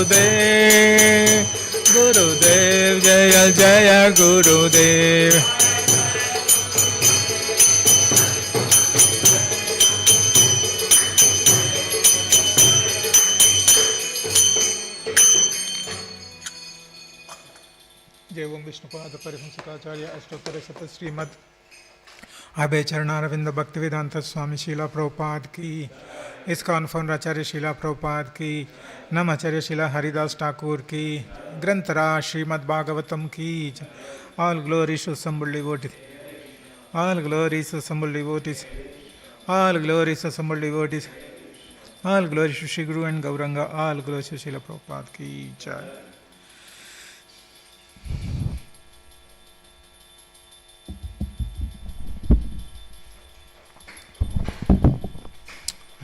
Gurudev, Gurudev, Jaya Jaya Gurudev. जय ओम विष्णुपाद परिहंसिकाचार्य अष्टोत्तर शत श्रीमद अभय चरणारविंद भक्तिवेदांत स्वामी शीला प्रभुपाद की, इस्कॉन फाउंडर आचार्य शीला प्रभुपाद की, नम आचार्य शीला हरिदास ठाकुर की, ग्रंथराज श्रीमद् भागवतम की। All glories to assembled devotees, all glories to assembled devotees, all glories to assembled devotees, all glories to Shri Guru and Gauranga, all glories to Srila Prabhupada की जय।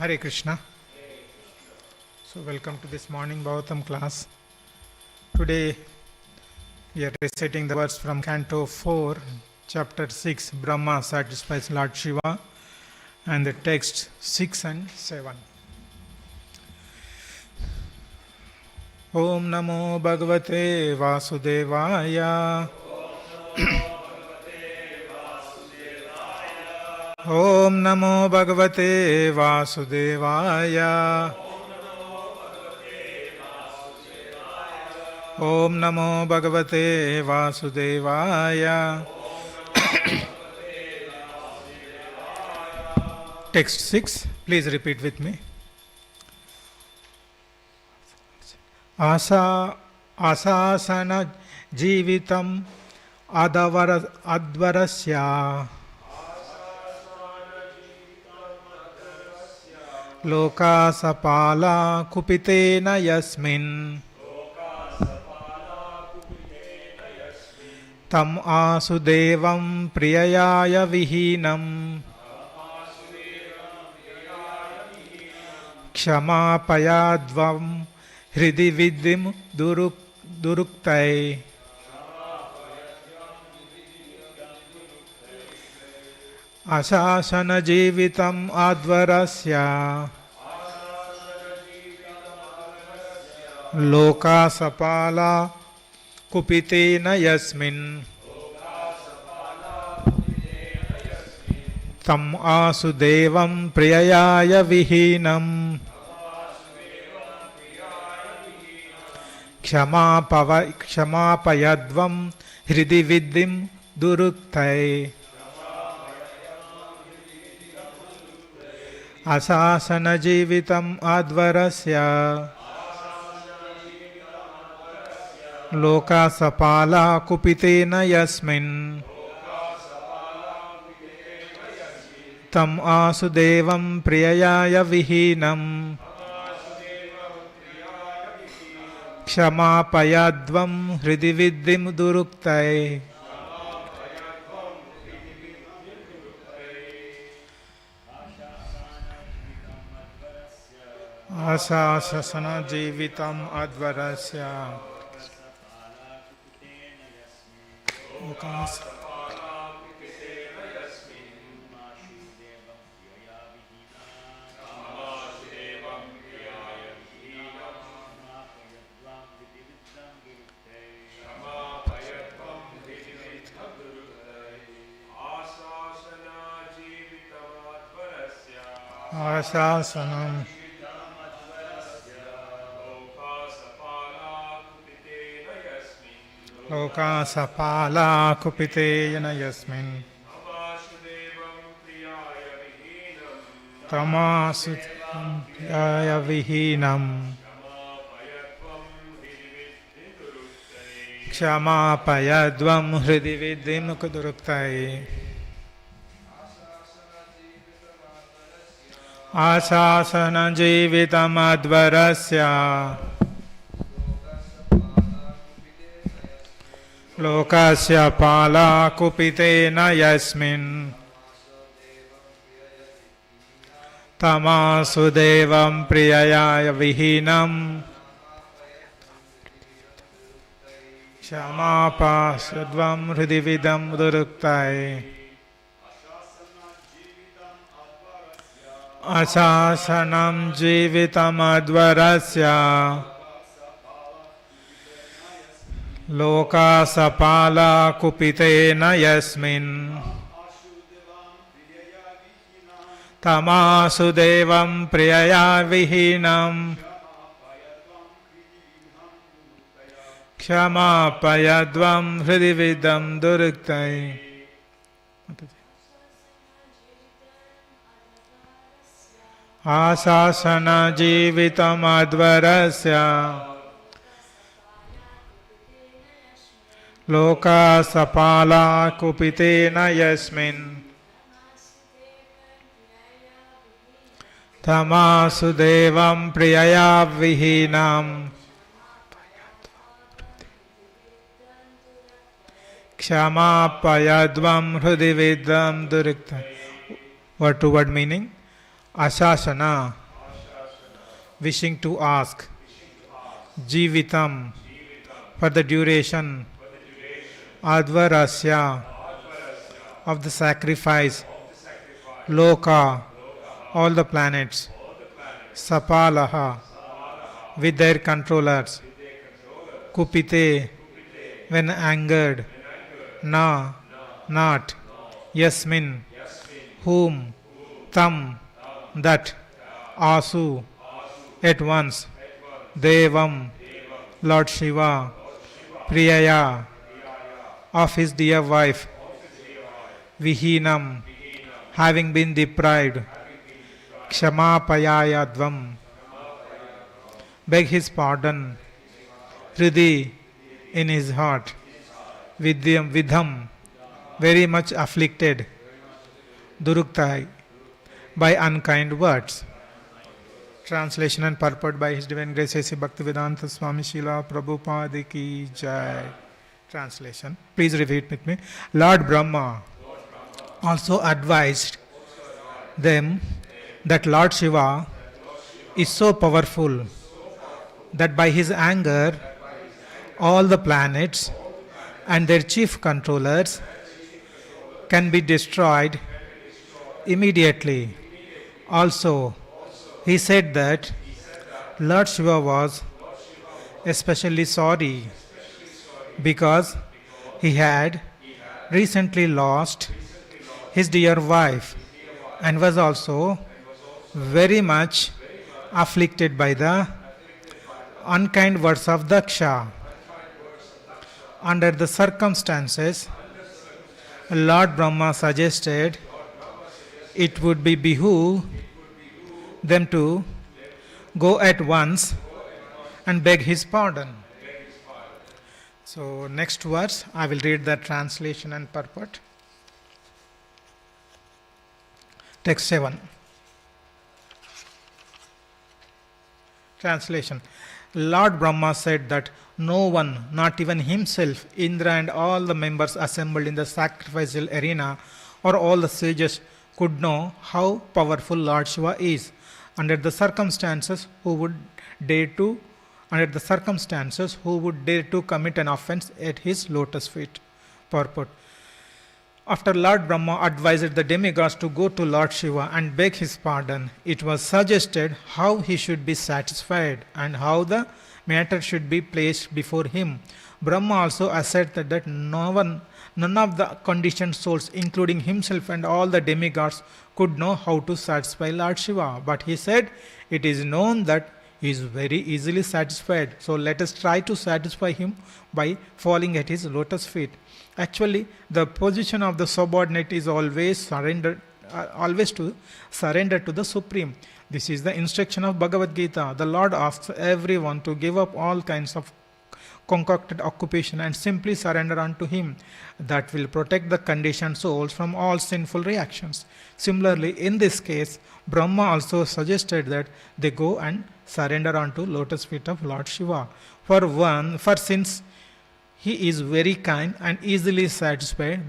Hare Krishna. So welcome to this morning Bhagavatam class. Today we are reciting the verse from Canto 4, Chapter 6, Brahma satisfies Lord Shiva, and the text 6 and 7. Om Namo Bhagavate Vasudevaya. Om Namo Bhagavate Vasudevaya. Om Namo Bhagavate Vasudevaya. Text 6, please repeat with me. Asasana Jivitam Advarasya Loka Sapala Kupitena Yasmin Tam Asudevam Priyaya Vihinam Kshama-payadvam Hridi Viddim Duruktai Asasana Jivitam Advarasya Loka Sapala Kupitena Yasmin Tam Asudevam Priyaya Vihinam Kshama-payadvam Hridi Viddim Duruktai Asasana Jivitam Advarasya Loka Sapala Kupitena Yasmin Tam Asudevam Priyaya Vihinam Kshama-payadvam Hridi Viddim Duruktai Asasana Jivitam Advarasya Asasanam Loka Sapala Kupitena Yasmin Tamasudam Priyaya Vihinam Kshama-payadvam Hridi Viddim Duruktai Asasana Jivitam Advarasya Lokasya Pala Kupitena Yasmin Tamasudevam Priyaya Vihinam Kshama-payadvam Hridi Viddim Duruktai Asasanam Jivitam Advarasya Loka sapala kupitena yasmin tamasu devam priyaya vihinam Kshama-payadvam hridividam duruktai. Asasana jivitam advarasya Loka sapala kupitena yasmin Tamasu devam priyaya vihinam Kshama-payadvam hridividam duruktai. Word to word meaning. Asasana, wishing to ask. Jivitam, for the duration. Advarasya, of the sacrifice. Loka, all the planets. Sapalaha, with their controllers. Kupite, when angered. Na, not. Yasmin, whom. Tam, that. Asu, at once. Devam, Lord Shiva. Priyaya, of his dear wife. Vihinam, having been deprived. Kshama-payadvam, beg his pardon. Hridi, in his heart. Vidham, very much afflicted. Duruktai, by unkind words. Translation and purport by His Divine Grace A.C. Bhaktivedanta Swami Srila Prabhupada Ki Jai. Translation. Please repeat with me. Lord Brahma also advised them that Lord Shiva is so powerful that by his anger all the planets and their chief controllers can be destroyed immediately. Also, he said that Lord Shiva was especially sorry because he had recently lost his dear wife and was also very much afflicted by the unkind words of Daksha. Under the circumstances, Lord Brahma suggested it would be behoove them to go at once and beg his pardon. So next verse, I will read the translation and purport. Text 7. Translation. Lord Brahma said that no one, not even himself, Indra and all the members assembled in the sacrificial arena or all the sages could know how powerful Lord Shiva is. Under the circumstances, who would dare to commit an offense at his lotus feet? Purport. After Lord Brahma advised the demigods to go to Lord Shiva and beg his pardon, it was suggested how he should be satisfied and how the matter should be placed before him. Brahma also asserted that none of the conditioned souls, including himself and all the demigods, could know how to satisfy Lord Shiva. But he said, it is known that he is very easily satisfied. So let us try to satisfy him by falling at his lotus feet. Actually, the position of the subordinate is always to surrender to the Supreme. This is the instruction of Bhagavad Gita. The Lord asks everyone to give up all kinds of concocted occupation and simply surrender unto him. That will protect the conditioned souls from all sinful reactions. Similarly, in this case, Brahma also suggested that they go and surrender unto lotus feet of Lord Shiva. For since he is very kind and easily satisfied,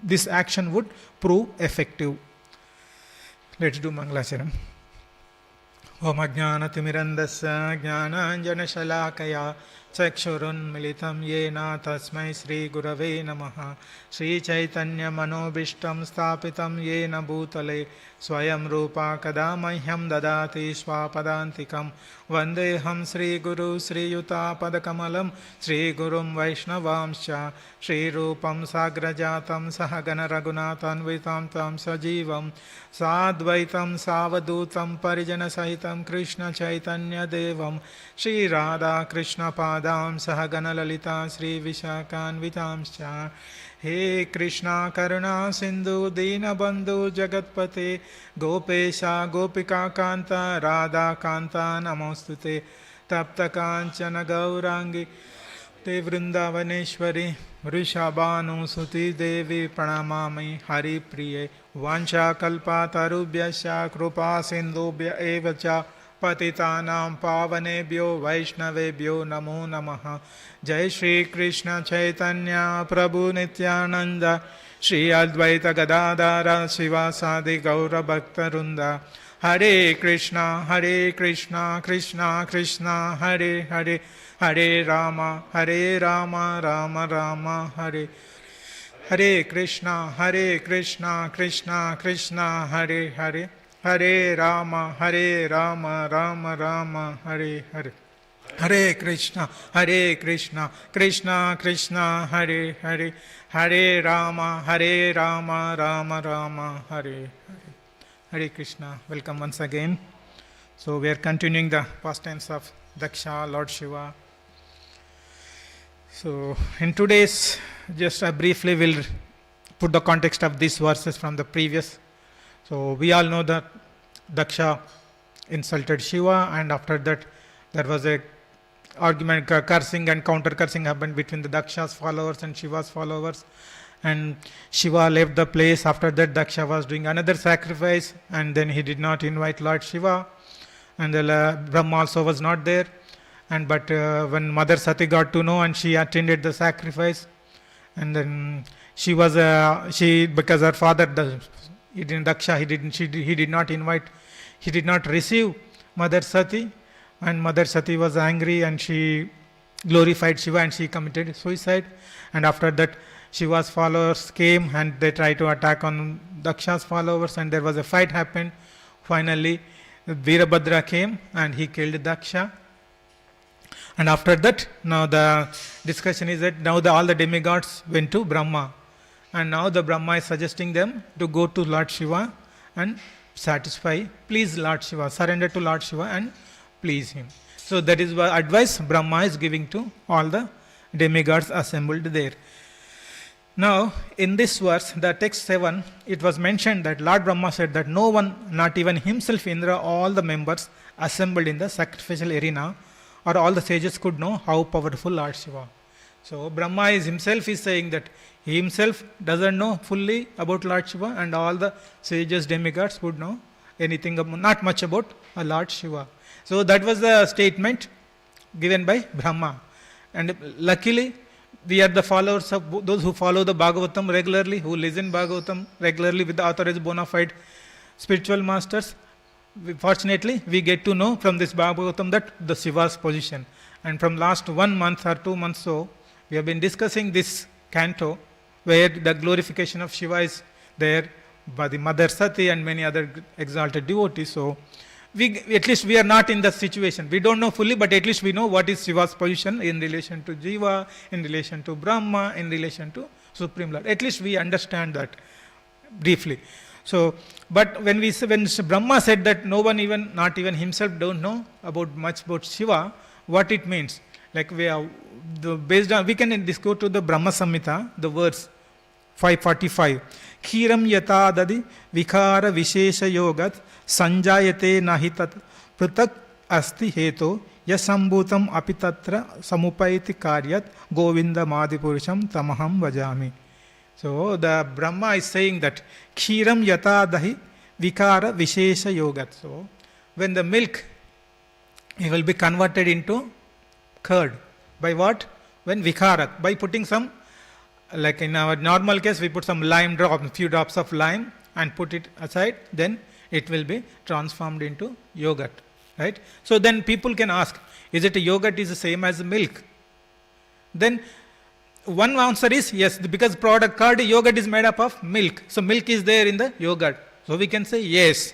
this action would prove effective. Let's do Mangalacharam. ॐ अज्ञानतिमिरन्दस्य ज्ञानाञ्जनशलाकया चक्षुरुन्मिलितं येन तस्मै श्रीगुरवे नमः। श्रीचैतन्यमनोभीष्टं स्थापितं येन भूतले स्वयं रूपा कदा मह्यं ददाति स्वापदान्तिकं। वन्देऽहं श्रीगुरु श्रीयुतापदकमलं श्रीगुरुं वैष्णवांश्च श्रीरूपं साग्रजातं सहगणरघुनाथान्वितं तं सजीवं साद्वैतं सावधूतं परिजनसहितं कृष्णचैतन्यदेवं श्रीराधाकृष्णपादां सहगणललिता श्रीविशाखान्वितांश्च। हे कृष्णा करुणा सिन्धु दीनबन्धु जगत्पते गोपेशा गोपिकान्त राधाकान्ता नमोऽस्तुते। तप्तकाञ्चन गौराङ्गी ते वृन्दावनेश्वरी वृषभानुसुते देवी प्रणमामि हरिप्रिये। वाञ्छाकल्पतरुभ्यश्च कृपा सिन्धुभ्य एव च पतितानां पावनेभ्यो वैष्णवेभ्यो नमो नमः। जय श्री कृष्ण चैतन्य प्रभु नित्यानंद श्री अद्वैत गदाधर शिवासादि गौरभक्तवृंद। हरे Krishna Krishna Krishna Hare Hare Hare Ram Ram Ram Hare Hare Krishna Krishna Krishna Hare Hare Hare Ram Ram Ram Hare Hare Hare Krishna Krishna Krishna Hare Hare Hare Ram Ram Ram Hare Hare Hare Krishna. Welcome once again. So we are continuing the pastimes of Daksha, Lord Shiva. So in today's, just briefly we'll put the context of these verses from the previous. So we all know that Daksha insulted Shiva, and after that there was a argument, cursing and counter cursing happened between the Daksha's followers and Shiva's followers, and Shiva left the place. After that Daksha was doing another sacrifice, and then he did not invite Lord Shiva, and Brahma also was not there. And but when Mother Sati got to know, and she attended the sacrifice, and then she was because her father Daksha he did not invite, he did not receive Mother Sati, and Mother Sati was angry and she glorified Shiva and she committed suicide. And after that Shiva's followers came and they tried to attack on Daksha's followers, and there was a fight happened. Finally Veerabhadra came and he killed Daksha. And after that, now the discussion is that now all the demigods went to Brahma, and now the Brahma is suggesting them to go to Lord Shiva and please Lord Shiva, surrender to Lord Shiva and please him. So that is what advice Brahma is giving to all the demigods assembled there. Now in this verse, the text 7, it was mentioned that Lord Brahma said that no one, not even himself, Indra, all the members assembled in the sacrificial arena, or all the sages could know how powerful Lord Shiva. So Brahma himself is saying that he himself doesn't know fully about Lord Shiva, and all the sages, demigods would know anything, not much about Lord Shiva. So that was the statement given by Brahma. And luckily we are the followers of those who follow the Bhagavatam regularly, who listen Bhagavatam regularly with the authorized bona fide spiritual masters. Fortunately, we get to know from this Bhagavatam that the Shiva's position. And from last 1 month or 2 months so, we have been discussing this canto where the glorification of Shiva is there by the Mother Sati and many other exalted devotees. So, at least we are not in the situation. We don't know fully, but at least we know what is Shiva's position in relation to Jiva, in relation to Brahma, in relation to Supreme Lord. At least we understand that briefly. So, but when Brahma said that no one, even not even himself, don't know much about Shiva, what it means? Like we can go to the Brahma Samhita, the verse 545. Khiram yata dadi vikara vishesha yogat sanjayate nahitat pratak asti heto yasambhutam apitatra samupaiti karyat govinda madhipurusham tamaham vajami. So the Brahma is saying that Khiram yata dahi vikara vishesha yogat. So when the milk, it will be converted into curd. By what? When vikara, by putting some, like in our normal case, we put some lime drop, few drops of lime and put it aside, then it will be transformed into yogurt. right? So then people can ask, is it yogurt is the same as milk? Then one answer is yes, because product curd yogurt is made up of milk. So milk is there in the yogurt. So we can say yes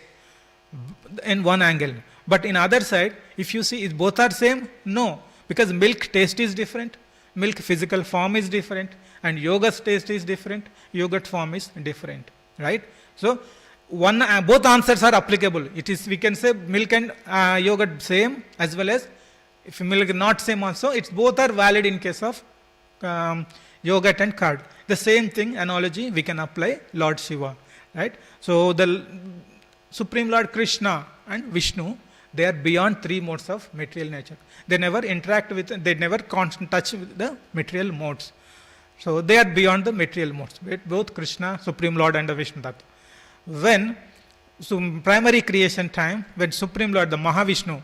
in one angle. But in other side, if you see if both are same, no. Because milk taste is different, milk physical form is different, and yogurt taste is different, yogurt form is different, right? So both answers are applicable. It is, we can say milk and yogurt same, as well as if milk not same also, it's both are valid in case of yogurt and curd. The same thing, analogy, we can apply Lord Shiva, right? So the Supreme Lord Krishna and Vishnu, they are beyond three modes of material nature. They never interact with, they never touch with the material modes. So they are beyond the material modes, both Krishna, Supreme Lord and the Vishnu Tattva. When primary creation time, when Supreme Lord, the Mahavishnu,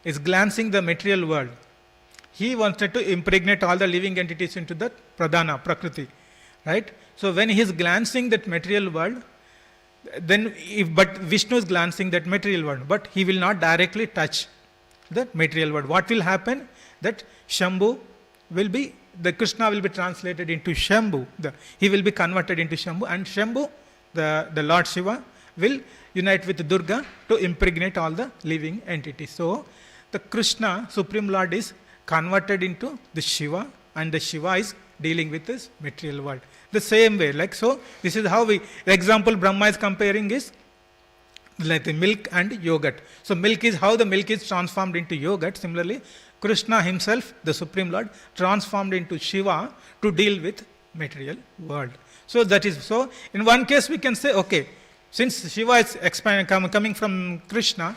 is glancing the material world, he wanted to impregnate all the living entities into the Pradhana, Prakriti, right? So when he is glancing that material world, then but Vishnu is glancing that material world, but he will not directly touch the material world. What will happen? That Shambhu will be, the Krishna will be translated into Shambhu. He will be converted into Shambhu, and Shambhu, the Lord Shiva, will unite with Durga to impregnate all the living entities. So the Krishna, Supreme Lord, is converted into the Shiva, and the Shiva is dealing with this material world. The same way, like so, this is how the example Brahma is comparing is like the milk and yogurt. So milk is how the milk is transformed into yogurt. Similarly, Krishna himself, the Supreme Lord, transformed into Shiva to deal with material world. So that is so. In one case, we can say, okay, since Shiva is coming from Krishna,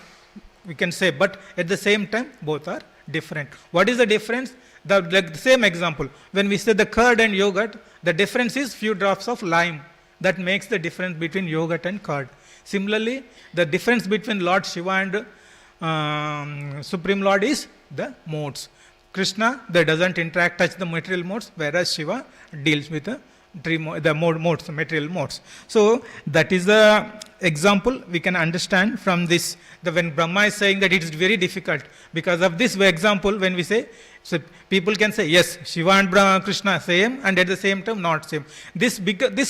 we can say, but at the same time, both are different. What is the difference? Like the same example, when we say the curd and yogurt, the difference is few drops of lime. That makes the difference between yogurt and curd. Similarly, the difference between Lord Shiva and Supreme Lord is the modes. Krishna, that doesn't interact, touch the material modes, whereas Shiva deals with the modes, material modes. So that is the example we can understand from this. When Brahma is saying that it is very difficult, because of this example, when we say, so people can say, yes, Shiva and Krishna same, and at the same time not same. This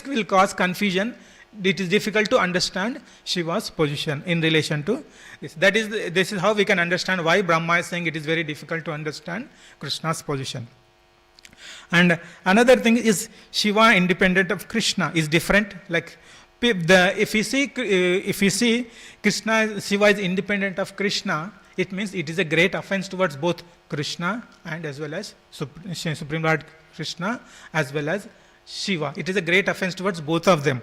will cause confusion. It is difficult to understand Shiva's position in relation to this. This is how we can understand why Brahma is saying it is very difficult to understand Krishna's position. And another thing is Shiva independent of Krishna is different. Like if you see Krishna, Shiva is independent of Krishna, it means it is a great offense towards both Krishna and as well as Supreme Lord Krishna as well as Shiva. It is a great offense towards both of them.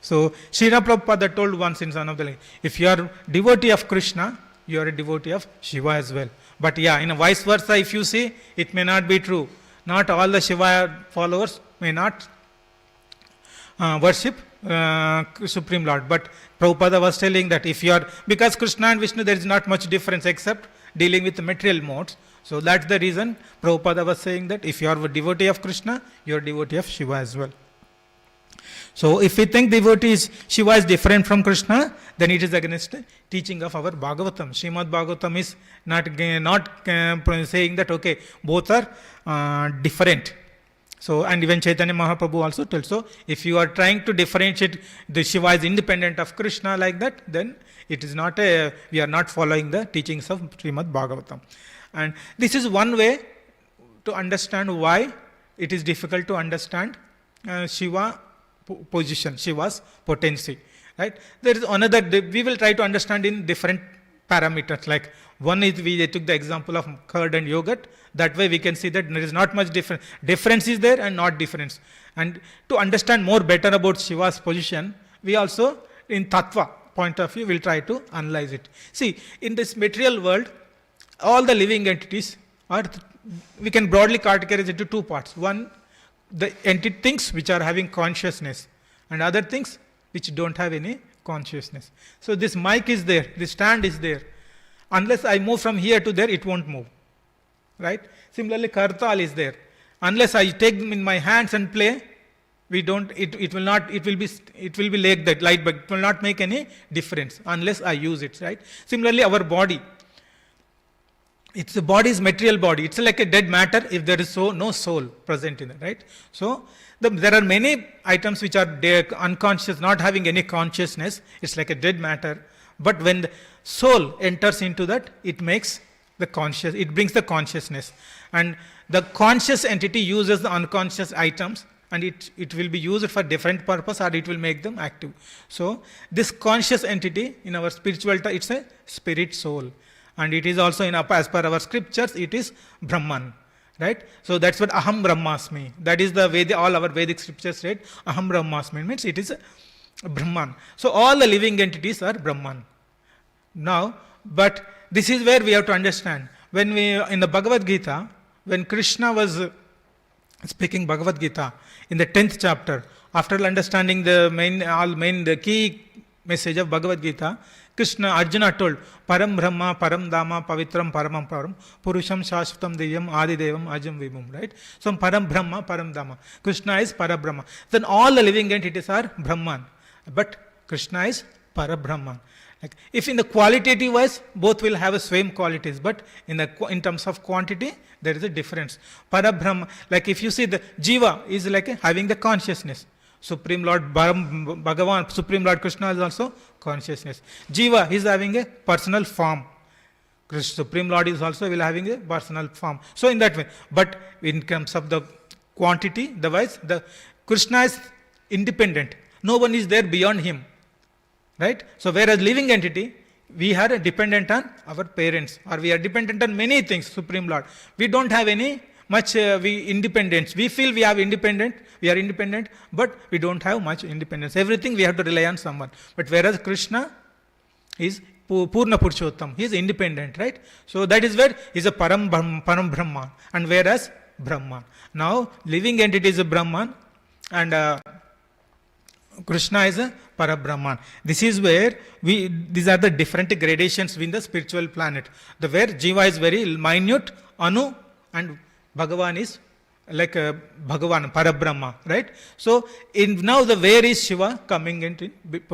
So Srila Prabhupada told once in one of the, if you are devotee of Krishna, you are a devotee of Shiva as well. But yeah, in a vice versa, if you see, it may not be true. Not all the Shiva followers may not worship Supreme Lord. But Prabhupada was telling that if you are, because Krishna and Vishnu, there is not much difference except dealing with the material modes. So that's the reason Prabhupada was saying that if you are a devotee of Krishna, you are a devotee of Shiva as well. So if we think Shiva is different from Krishna, then it is against the teaching of our Bhagavatam. Srimad Bhagavatam is not saying that, okay, both are different. So, and even Chaitanya Mahaprabhu also tells, so if you are trying to differentiate the Shiva is independent of Krishna like that, then it is not we are not following the teachings of Srimad Bhagavatam. And this is one way to understand why it is difficult to understand Shiva position, Shiva's potency, right? There is another, we will try to understand in different parameters. Like one is, we took the example of curd and yogurt. That way we can see that there is not much difference. Difference is there and not difference. And to understand more better about Shiva's position, we also, in Tattva point of view, will try to analyze it. See, in this material world, all the living entities are, we can broadly categorize into two parts. One, the entity things which are having consciousness, and other things which don't have any consciousness. So this mic is there, this stand is there. Unless I move from here to there, it won't move, right? Similarly, kartal is there. Unless I take them in my hands and play, it will be like that light, but it will not make any difference unless I use it, right? Similarly, our body. it's the body is material body. It's like a dead matter if there is no soul present in it, right? So there are many items which are unconscious, not having any consciousness. It's like a dead matter. But when the soul enters into that, it makes the conscious, it brings the consciousness. And the conscious entity uses the unconscious items, and it will be used for different purpose, or it will make them active. So this conscious entity in our spiritual it's a spirit soul. And it is also as per our scriptures, it is Brahman, right? So that's what Aham Brahmasmi. That is the all our Vedic scriptures said. Aham Brahmasmi means it is a Brahman. So all the living entities are Brahman. Now, but this is where we have to understand. When in the Bhagavad Gita, when Krishna was speaking Bhagavad Gita in the 10th chapter, after understanding the key message of Bhagavad Gita, Krishna, Arjuna told, Param Brahma, Param Dhamma, Pavitram, Paramam Param, Purusham Shashvatam Divyam, Adidevam, Ajam Vibhum, right? So Param Brahma, Param Dhamma. Krishna is Parabrahma. Then all the living entities are Brahman. But Krishna is Parabrahman. Like if in the qualitative wise, both will have the same qualities, but in terms of quantity, there is a difference. Parabrahma, like if you see the Jiva is like having the consciousness. Supreme Lord Bhagavan, Supreme Lord Krishna is also consciousness. Jiva is having a personal form. Supreme Lord is also having a personal form. So in that way, but in terms of the quantity, the Krishna is independent. No one is there beyond him. Right? So whereas living entity, we are dependent on our parents, or we are dependent on many things, Supreme Lord. We don't have any much independence. We feel we are independent, but we don't have much independence. Everything we have to rely on someone. But whereas Krishna is Purna Purushottam, he is independent, right? So that is where he is a Param Brahman, and whereas Brahman. Now living entity is a Brahman, and Krishna is a Parabrahman. This is where these are the different gradations within the spiritual planet. The where Jiva is very minute, Anu, and Bhagavan is like Bhagavan, Parabrahma, right? So now the where is Shiva coming into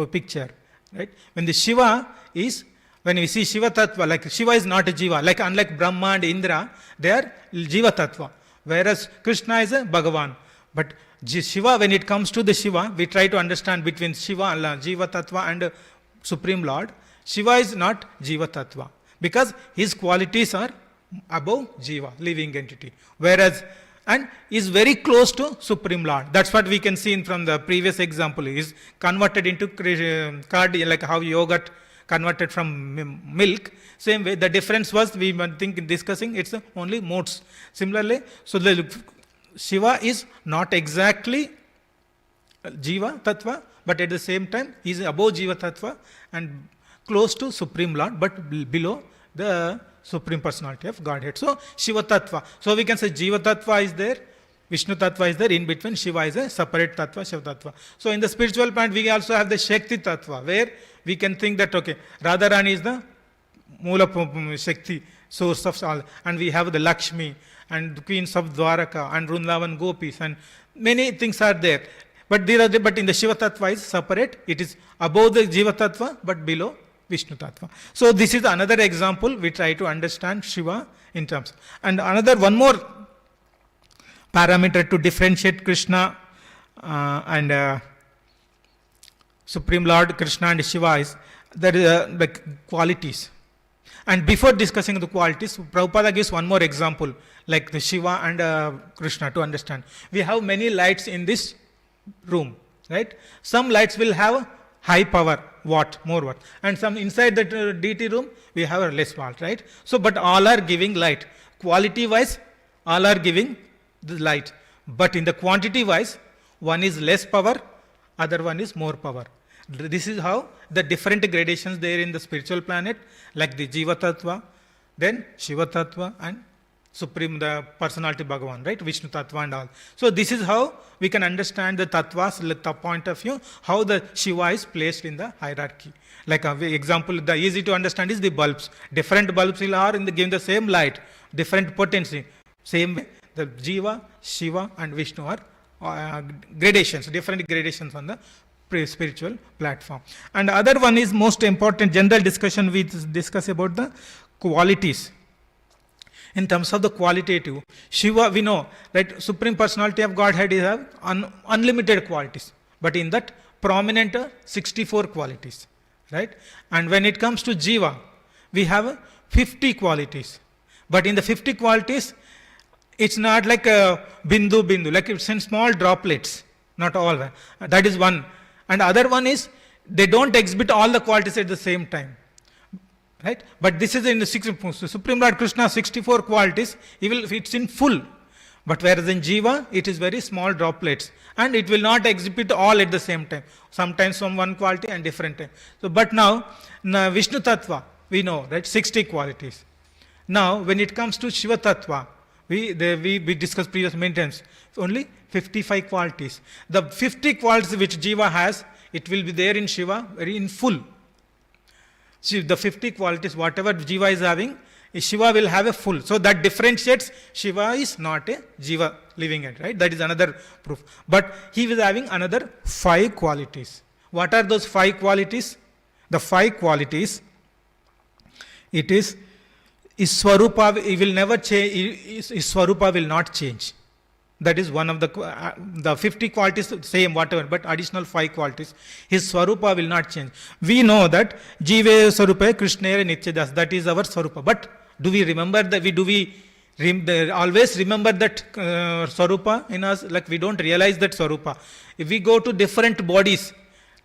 picture, right? When the Shiva is, when we see Shiva Tattva, like Shiva is not a Jiva, like unlike Brahma and Indra, they are Jiva Tattva, whereas Krishna is a Bhagavan. But Shiva, when it comes to the Shiva, we try to understand between Shiva, Jiva Tattva and Supreme Lord. Shiva is not Jiva Tattva because his qualities are above Jiva, living entity. Whereas, and is very close to Supreme Lord. That's what we can see from the previous example. He is converted into curd, like how yogurt converted from milk. Same way, the difference was, we think discussing, it's only modes. Similarly, so the Shiva is not exactly Jiva Tattva, but at the same time, he is above Jiva Tattva and close to Supreme Lord, but below the Supreme Personality of Godhead. So, Shiva Tattva. So, we can say Jiva Tattva is there, Vishnu Tattva is there, in between Shiva is a separate Tattva, Shiva Tattva. So, in the spiritual planet, we also have the Shakti Tattva, where we can think that, okay, Radharani is the Mula Shakti, source of all, and we have the Lakshmi, and the queens of Dwaraka, and Vrindavan Gopis, and many things are there. But but in the Shiva Tattva is separate. It is above the Jiva Tattva, but below Vishnu Tattva. So this is another example. We try to understand Shiva in terms. And one more parameter to differentiate Krishna and Supreme Lord Krishna and Shiva is there is like qualities. And before discussing the qualities, Prabhupada gives one more example, like the Shiva and Krishna, to understand. We have many lights in this room, right? Some lights will have high power, more watt. And some inside the DT room, we have a less watt, right? So, but all are giving light. Quality wise, all are giving the light. But in the quantity wise, one is less power, other one is more power. This is how the different gradations there in the spiritual planet, like the Jiva Tattva, then Shiva Tattva, and Supreme, the Personality Bhagavan, right? Vishnu Tattva and all. So this is how we can understand the Tattvas, the point of view, how the Shiva is placed in the hierarchy. Like an example, the easy to understand is the bulbs. Different bulbs will are giving the same light, different potency. Same way, the Jiva, Shiva and Vishnu are gradations, different gradations on the spiritual platform. And other one is most important general discussion, we discuss about the qualities. In terms of the qualitative, Shiva, we know that Supreme Personality of Godhead is have unlimited qualities, but in that prominent 64 qualities, right? And when it comes to Jiva, we have 50 qualities, but in the 50 qualities, it's not like a bindu, like it's in small droplets, not all. That is one. And other one is, they don't exhibit all the qualities at the same time. Right? But this is in the Supreme Lord Krishna 64 qualities, it's in full. But whereas in Jiva, it is very small droplets. And it will not exhibit all at the same time. Sometimes from one quality and different time. So, but now, Vishnu Tattva, we know, right? 60 qualities. Now, when it comes to Shiva Tattva, we discussed previous many times, only 55 qualities. The 50 qualities which Jiva has, it will be there in Shiva, very in full. See, the 50 qualities, whatever Jiva is having, Shiva will have a full. So that differentiates Shiva is not a Jiva living it, right? That is another proof. But he is having another 5 qualities. What are those 5 qualities? The 5 qualities, it is his Swarupa, he will never change, his Swarupa will not change. That is one of the 50 qualities, same whatever, but additional 5 qualities. His Swarupa will not change. We know that Jive Swarupa Krishnere Nityadas, that is our Swarupa. But do we remember that? Always remember that Swarupa in us? Like we don't realize that Swarupa. If we go to different bodies,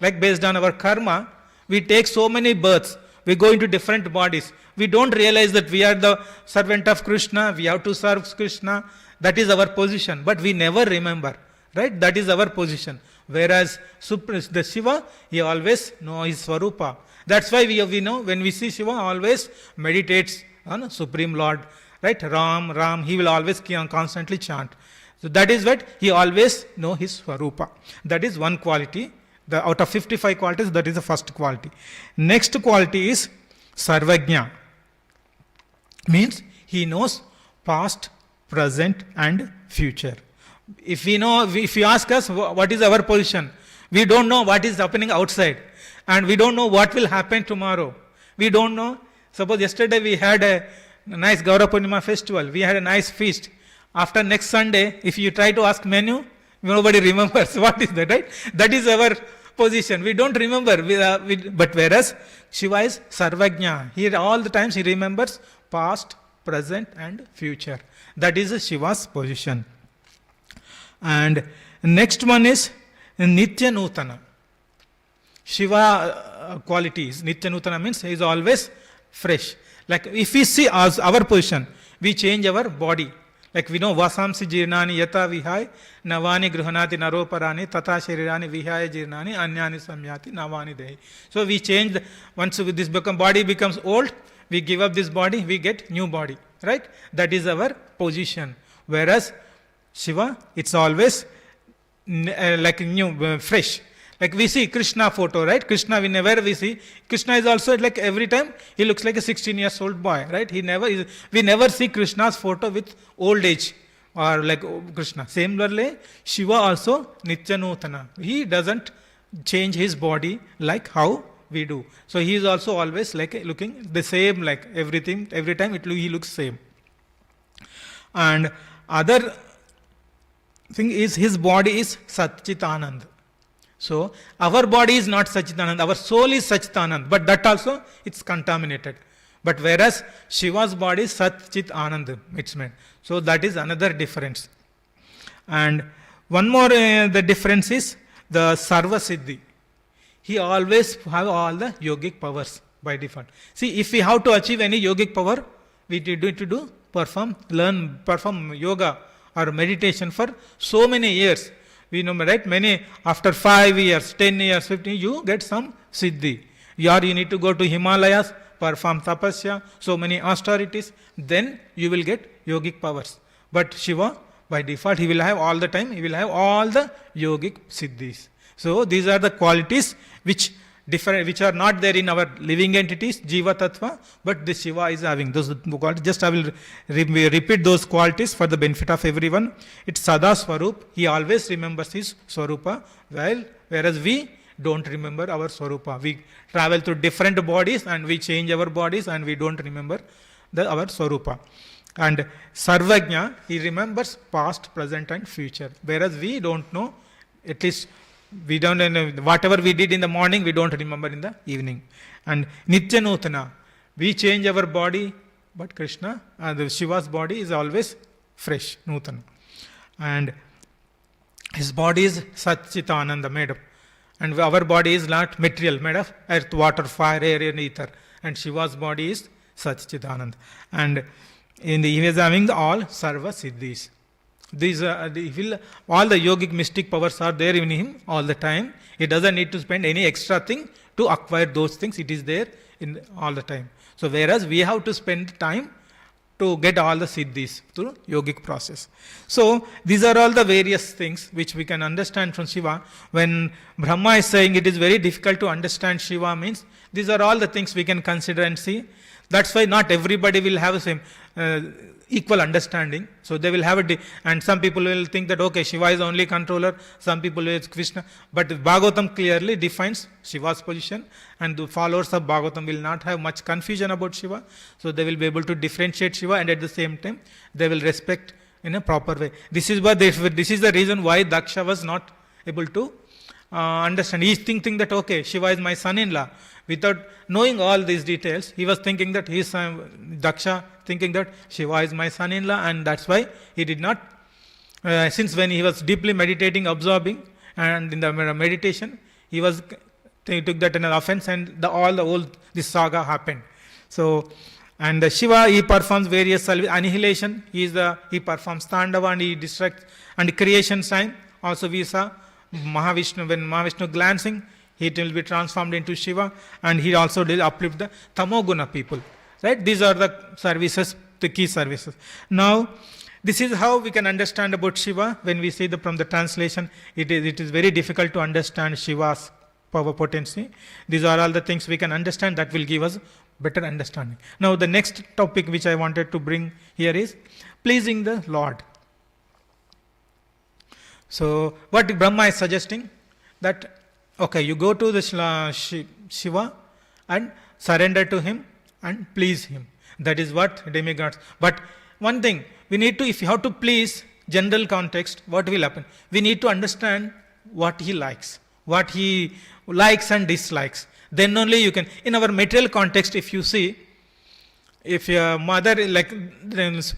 like based on our karma, we take so many births. We go into different bodies. We don't realize that we are the servant of Krishna. We have to serve Krishna. That is our position, but we never remember, right? That is our position. Whereas the Shiva, he always knows his Swarupa. That's why we know when we see Shiva, always meditates on Supreme Lord, right? Ram, he will always constantly chant. So that is what he always know his Swarupa. That is one quality. Out of 55 qualities, that is the first quality. Next quality is Sarvajna. Means he knows past, present and future. If you ask us what is our position, we don't know what is happening outside and we don't know what will happen tomorrow. We don't know. Suppose yesterday we had a nice Gaura Purnima festival, we had a nice feast. After next Sunday, if you try to ask menu, nobody remembers what is that, right? That is our position. We don't remember. But whereas Shiva is Sarvajna, he all the times he remembers past, present and future. That is Shiva's position. And next one is Nitya Nutana. Shiva qualities. Nitya Nutana means he is always fresh. Like if we see as our position, we change our body. Like we know Vasamsi Jirnani Yata Vihai Navani Gruhanati Naroparani Tata Sharirani Vihaya Jirnani Anyani Samyati Navani Dehi. So we change, once this body becomes old, we give up this body, we get new body, right? That is our position. Whereas Shiva, it's always like new, fresh. Like we see Krishna photo, right? Krishna, whenever we see, Krishna is also like every time, he looks like a 16 years old boy, right? We never see Krishna's photo with old age or like Krishna. Similarly, Shiva also Nitya Nutana. He doesn't change his body like how we do. So he is also always like looking the same, like everything, every time he looks same. And other thing is his body is Satchitanand. So our body is not Satchitanand, our soul is Satchitanand, but that also it's contaminated. But whereas Shiva's body is Satchit Anand, it's meant. So that is another difference. And one more the difference is the Sarva Siddhi. He always have all the yogic powers by default. See, if we have to achieve any yogic power, we need to perform yoga or meditation for so many years. We know, right? Many, after 5 years, 10 years, 15, you get some siddhi. You need to go to Himalayas, perform tapasya, so many austerities, then you will get yogic powers. But Shiva, by default, he will have all the time, he will have all the yogic siddhis. So these are the qualities which are not there in our living entities, Jiva Tattva, but the Shiva is having those qualities. Just I will repeat those qualities for the benefit of everyone. It's Sada Swarup, he always remembers his Swarupa, whereas we don't remember our Swarupa. We travel through different bodies and we change our bodies and we don't remember our Swarupa. And Sarvajna, he remembers past, present and future. Whereas we don't know, at least we don't know, whatever we did in the morning, we don't remember in the evening. And Nitya Nutana, we change our body, but Krishna, the Shiva's body is always fresh, Nutana. And his body is Satchitananda, made up. And our body is not material, made of earth, water, fire, air and ether. And Shiva's body is Satchitananda. And he is having all Sarva Siddhis. These all the yogic mystic powers are there in him all the time. He doesn't need to spend any extra thing to acquire those things. It is there in all the time. So whereas we have to spend time to get all the siddhis through yogic process. So these are all the various things which we can understand from Shiva. When Brahma is saying it is very difficult to understand Shiva, means these are all the things we can consider and see. That's why not everybody will have the same equal understanding. So they will have and some people will think that okay, Shiva is only controller, some people will Krishna. But Bhagavatam clearly defines Shiva's position, and the followers of Bhagavatam will not have much confusion about Shiva. So they will be able to differentiate Shiva, and at the same time they will respect in a proper way. This is the reason why Daksha was not able to understand. He is thinking that okay, Shiva is my son-in-law. Without knowing all these details, he was thinking that he is Daksha, thinking that Shiva is my son-in-law, and that's why he did not. Since when he was deeply meditating, absorbing, and in the meditation, he took that as an offense, and this saga happened. So, and Shiva, he performs various annihilation. He performs Tandava and he distracts. And creation time also we saw Mahavishnu, when Mahavishnu glancing, he will be transformed into Shiva, and he also will uplift the Tamoguna people. Right? These are the services, the key services. Now, this is how we can understand about Shiva. When we see from the translation, it is very difficult to understand Shiva's power potency. These are all the things we can understand that will give us better understanding. Now, the next topic which I wanted to bring here is pleasing the Lord. So, what Brahma is suggesting, that okay, you go to the Shiva and surrender to him and please him. That is what demigods. But one thing, we need to, if you have to please general context, what will happen? We need to understand what he likes and dislikes. Then only you can, in our material context, if you see, if your mother,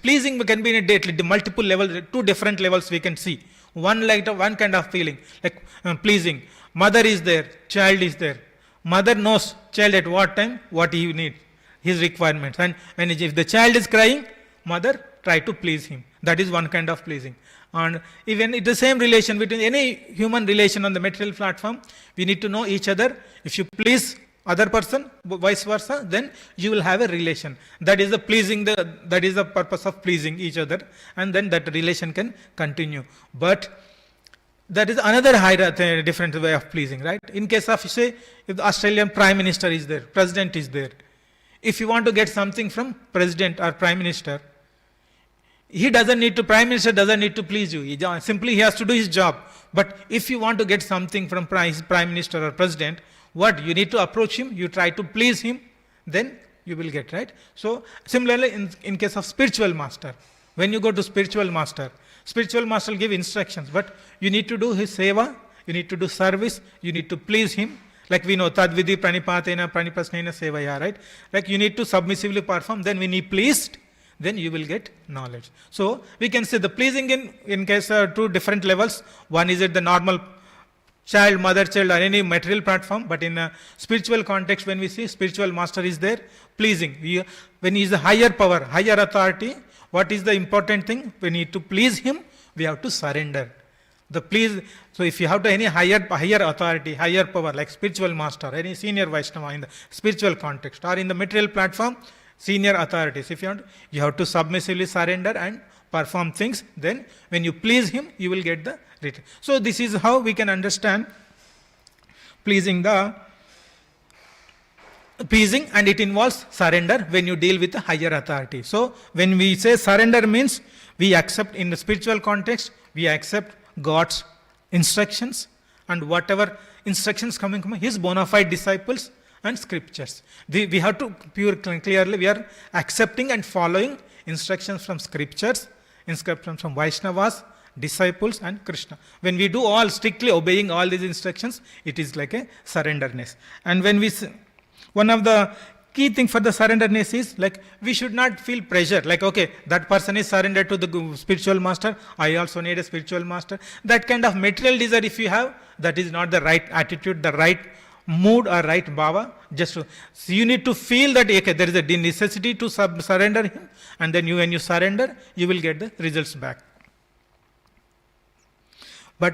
pleasing can be in a multiple levels, two different levels we can see. One kind of feeling, like pleasing. Mother is there, child is there. Mother knows child at what time, what he needs, his requirements. And if the child is crying, mother try to please him. That is one kind of pleasing. And even it's the same relation between any human relation on the material platform, we need to know each other. If you please other person, vice versa, then you will have a relation. That is the pleasing, that is the purpose of pleasing each other, and then that relation can continue. But that is another different way of pleasing, right? In case of, say, if the Australian Prime Minister is there, President is there. If you want to get something from President or Prime Minister, Prime Minister doesn't need to please you. He has to do his job. But if you want to get something from Prime Minister or President, what? You need to approach him, you try to please him, then you will get, right? So, similarly, in case of spiritual master, when you go to spiritual master will give instructions, but you need to do his seva, you need to do service, you need to please him. Like we know, tadvidhi pranipatena pranipasnena sevaya, right? Like you need to submissively perform, then when he pleased, then you will get knowledge. So, we can say the pleasing in case of two different levels. One is at the normal child, mother, child, or any material platform, but in a spiritual context, when we see spiritual master is there, pleasing. When he is the higher power, higher authority, what is the important thing? We need to please him, we have to surrender. So if you have to any higher authority, higher power, like spiritual master, any senior Vaishnava in the spiritual context, or in the material platform, senior authorities, if you have to submissively surrender and perform things, then when you please him, you will get the return. So this is how we can understand pleasing, and it involves surrender when you deal with a higher authority. So when we say surrender, means we accept, in the spiritual context, we accept God's instructions, and whatever instructions coming from his bona fide disciples and scriptures. We have to clearly, we are accepting and following instructions from scriptures, instructions from Vaishnavas, disciples and Krishna. When we do all strictly obeying all these instructions, it is like a surrenderness. And when we, one of the key thing for the surrenderness is like we should not feel pressure. Like, okay, that person is surrendered to the spiritual master, I also need a spiritual master. That kind of material desire if you have, that is not the right attitude, the right mood or right bhava. Just so you need to feel that okay, there is a necessity to surrender him, and then when you surrender, you will get the results back. But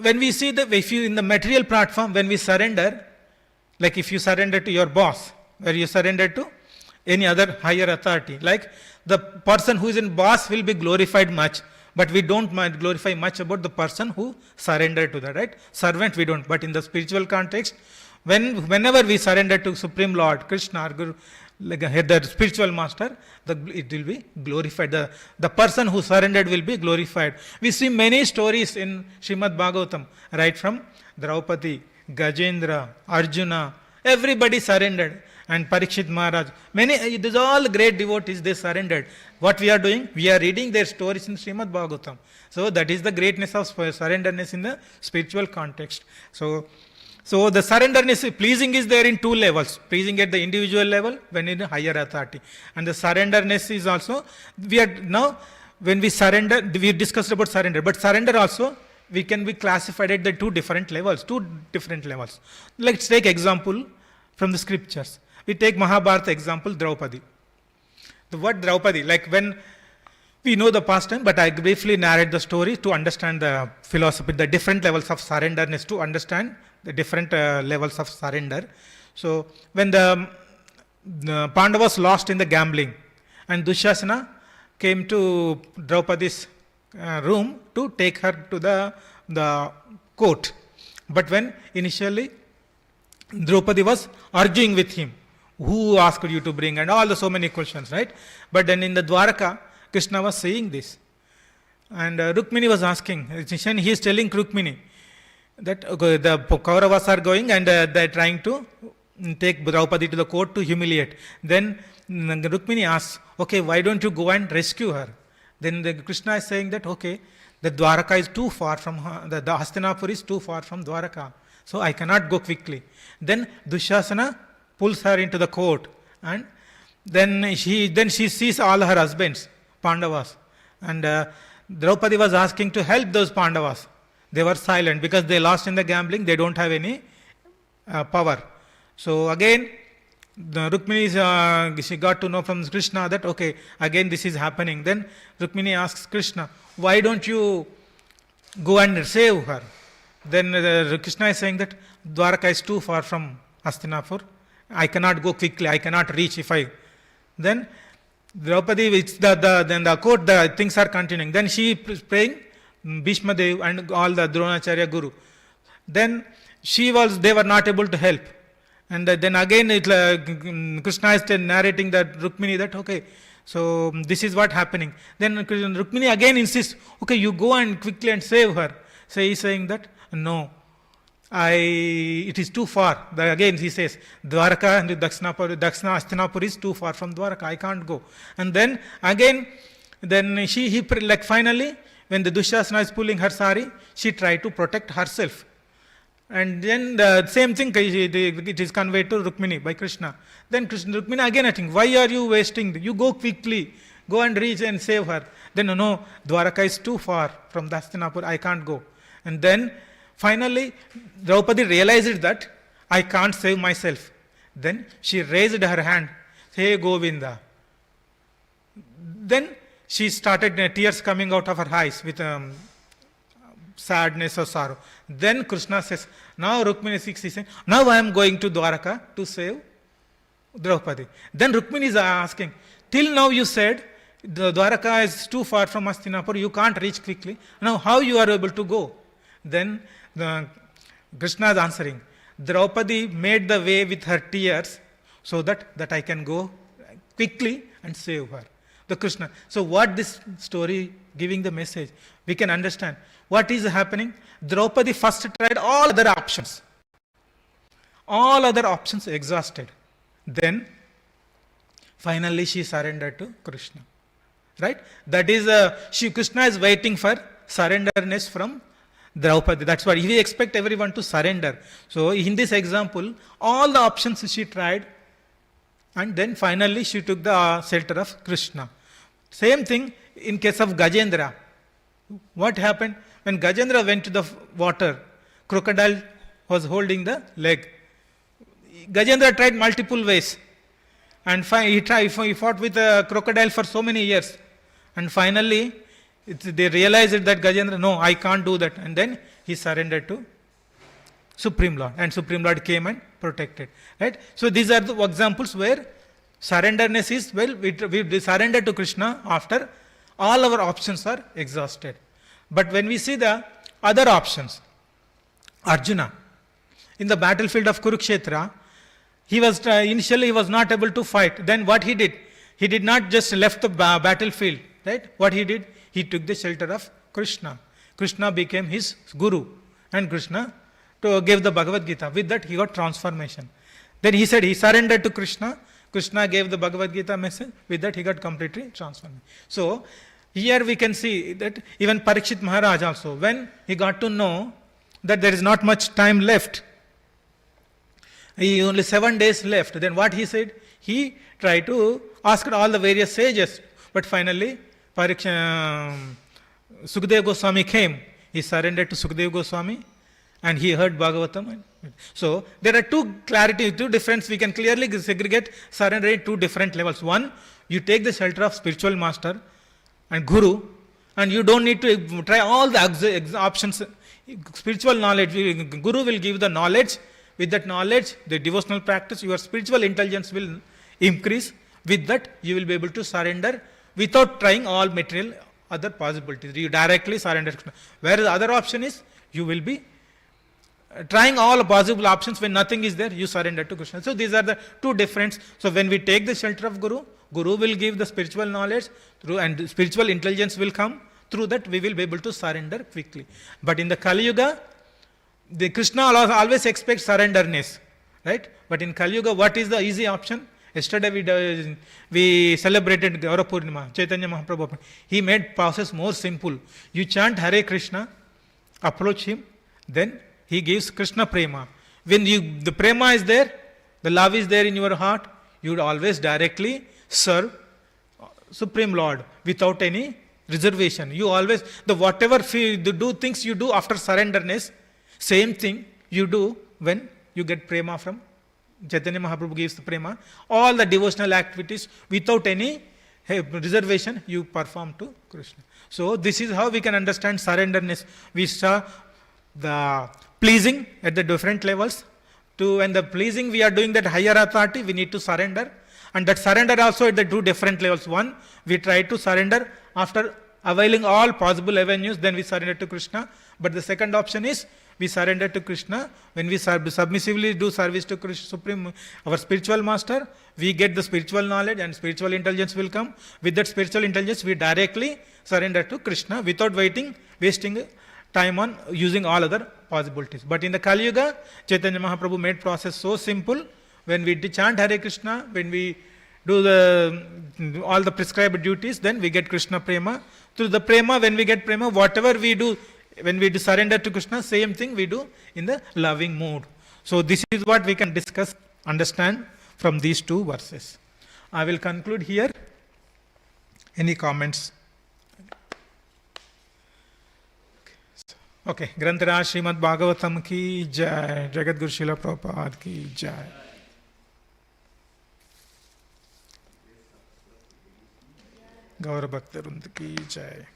when we see that if you in the material platform, when we surrender, like if you surrender to your boss, or you surrender to any other higher authority, like the person who is in boss will be glorified much, but we don't glorify much about the person who surrendered to that, right? Servant we don't. But in the spiritual context, whenever we surrender to Supreme Lord, Krishna, or Guru, like the spiritual master, it will be glorified. The person who surrendered will be glorified. We see many stories in Srimad Bhagavatam, right from Draupadi, Gajendra, Arjuna, everybody surrendered. And Parikshit Maharaj, these all great devotees, they surrendered. What we are doing? We are reading their stories in Srimad Bhagavatam. So that is the greatness of surrenderness in the spiritual context. So the surrenderness, pleasing is there in two levels. Pleasing at the individual level, when in a higher authority. And the surrenderness is also, we are now, when we surrender, we discussed about surrender. But surrender also, we can be classified at the two different levels. Let's take example from the scriptures. We take Mahabharata example, Draupadi. The word Draupadi, like when we know the past time, but I briefly narrate the story to understand the philosophy, the different levels of surrenderness, to understand the different levels of surrender. So when the Pandavas lost in the gambling, and Dushasana came to Draupadi's room to take her to the court. But when initially Draupadi was arguing with him, who asked you to bring, and all the so many questions, right? But then in the Dwaraka, Krishna was saying this. And Rukmini was asking, he is telling Rukmini that the Kauravas are going and they are trying to take Draupadi to the court to humiliate. Then Rukmini asks, okay, why don't you go and rescue her? Then Krishna is saying that, okay, the Dwaraka is too far from her, the Hastinapur is too far from Dwaraka, so I cannot go quickly. Then Dushasana pulls her into the court, and then she sees all her husbands, Pandavas. And Draupadi was asking to help those Pandavas. They were silent because they lost in the gambling, they don't have any power. So again, Rukmini, she got to know from Krishna that, okay, again this is happening. Then Rukmini asks Krishna, why don't you go and save her? Then Krishna is saying that Dwaraka is too far from Hastinapur. I cannot go quickly, I cannot reach if I... Then Draupadi, then the court, the things are continuing. Then she is praying, Bhishma Dev and all the Dronacharya Guru. Then they were not able to help. And then again Krishna is narrating that Rukmini that, okay, so this is what happening. Then Rukmini again insists, okay, you go and quickly and save her. So he is saying that, no, it is too far. Again he says, Dwaraka and Dakshina Hastinapur is too far from Dwaraka, I can't go. And then again, like finally, when the Dushasana is pulling her sari, she tried to protect herself. And then the same thing, it is conveyed to Rukmini by Krishna. Then Rukmini again, I think, why are you wasting? You go quickly, go and reach and save her. Then no, Dwaraka is too far from Hastinapur, I can't go. And then finally, Draupadi realized that I can't save myself. Then she raised her hand, hey Govinda. Then she started tears coming out of her eyes with sadness or sorrow. Then Krishna says, now Rukmini is saying, now I am going to Dwaraka to save Draupadi. Then Rukmini is asking, till now you said the Dwaraka is too far from Hastinapur, you can't reach quickly. Now how you are able to go? Then Krishna is answering, Draupadi made the way with her tears so that I can go quickly and save her. The Krishna. So what this story giving the message, we can understand what is happening. Draupadi first tried all other options. All other options exhausted. Then finally she surrendered to Krishna. right? That is, Krishna is waiting for surrenderness from Draupadi. That's what we expect everyone to surrender. So in this example, all the options she tried, and then finally she took the shelter of Krishna. Same thing in case of Gajendra. What happened? When Gajendra went to the water, crocodile was holding the leg. Gajendra tried multiple ways, and he fought with a crocodile for so many years. And finally, they realized that Gajendra, no, I can't do that. And then he surrendered to Supreme Lord, and Supreme Lord came and protected. Right? So these are the examples where surrenderness is, well, we surrender to Krishna after all our options are exhausted. But when we see the other options, Arjuna, in the battlefield of Kurukshetra, he was initially he was not able to fight. Then what he did not just left the battlefield. Right? What he did, he took the shelter of Krishna. Krishna became his guru, and Krishna gave the Bhagavad Gita. With that, he got transformation. Then he said he surrendered to Krishna. Krishna gave the Bhagavad Gita message. With that, he got completely transformed. So here we can see that even Parikshit Maharaj also, when he got to know that there is not much time left, he only 7 days left, then what he said? He tried to ask all the various sages, but finally Sukadeva Goswami came. He surrendered to Sukadeva Goswami, and he heard Bhagavatam. So there are two difference. We can clearly segregate surrender in two different levels. One, you take the shelter of spiritual master and guru, and you don't need to try all the options. Spiritual knowledge, guru will give the knowledge. With that knowledge, the devotional practice, your spiritual intelligence will increase. With that, you will be able to surrender without trying all material other possibilities. You directly surrender. Whereas the other option is, you will be trying all possible options. When nothing is there, you surrender to Krishna. So these are the two difference. So when we take the shelter of Guru, Guru will give the spiritual knowledge through, and spiritual intelligence will come. Through that, we will be able to surrender quickly. But in the Kali Yuga, the Krishna always expects surrenderness, right? But in Kali Yuga, what is the easy option? Yesterday we celebrated Gaura Purnima, Chaitanya Mahaprabhu. He made process more simple. You chant Hare Krishna, approach him, then he gives Krishna prema. When the prema is there, the love is there in your heart, you would always directly serve Supreme Lord without any reservation. You always, whatever things you do after surrenderness, same thing you do when you get prema from Chaitanya Mahaprabhu gives the prema. All the devotional activities without any reservation you perform to Krishna. So this is how we can understand surrenderness. We saw the pleasing at the different levels. When the pleasing we are doing that higher authority, we need to surrender. And that surrender also at the two different levels. One, we try to surrender after availing all possible avenues, then we surrender to Krishna. But the second option is, we surrender to Krishna. When we submissively do service to Krishna, Supreme, our spiritual master, we get the spiritual knowledge and spiritual intelligence will come. With that spiritual intelligence, we directly surrender to Krishna without wasting time on using all other possibilities. But in the Kali Yuga, Chaitanya Mahaprabhu made process so simple. When we chant Hare Krishna, when we do all the prescribed duties, then we get Krishna prema. Through the prema, when we get prema, whatever we do, when we surrender to Krishna, same thing we do in the loving mood. So this is what we can discuss, understand from these two verses. I will conclude here. Any comments? Okay. Grantaraj Srimad Bhagavatam ki jai. Jagat Guru Srila Prabhupada ki jai. Gaura Bhakta Vrunda ki jai.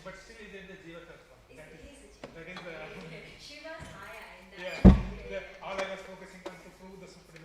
But still is in the Jiva Tattva. That is the all I was focusing on to prove the Supreme.